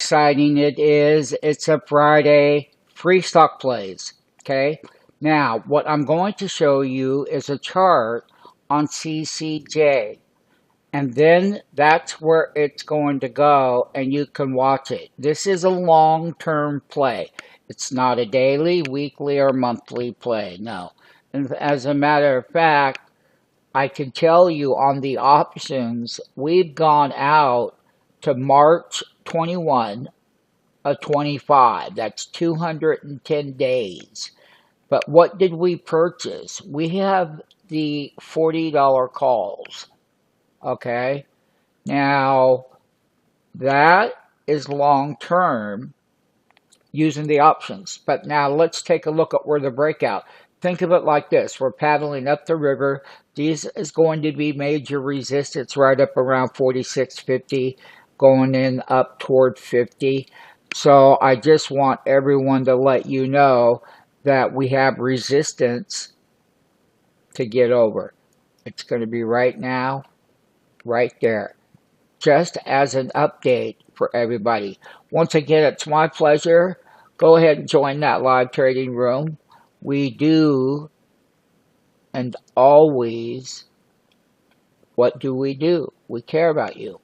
exciting it is. It's a Friday, free stock plays, okay? Now, what I'm going to show you is a chart on CCJ, and then that's where it's going to go, and you can watch it. This is a long-term play. It's not a daily, weekly, or monthly play, no. And as a matter of fact, I can tell you on the options, we've gone out to March 21 of 25. That's 210 days. But what did we purchase? We have the $40 calls. Okay? Now, that is long term using the options. But now let's take a look at where the breakout. Think of it like this. We're paddling up the river. This is going to be major resistance right up around 46.50, going in up toward 50. So I just want everyone to let you know that we have resistance to get over. It's going to be right now, right there. Just as an update for everybody. Once again, it's my pleasure. Go ahead and join that live trading room. We do, and always, what do? We care about you.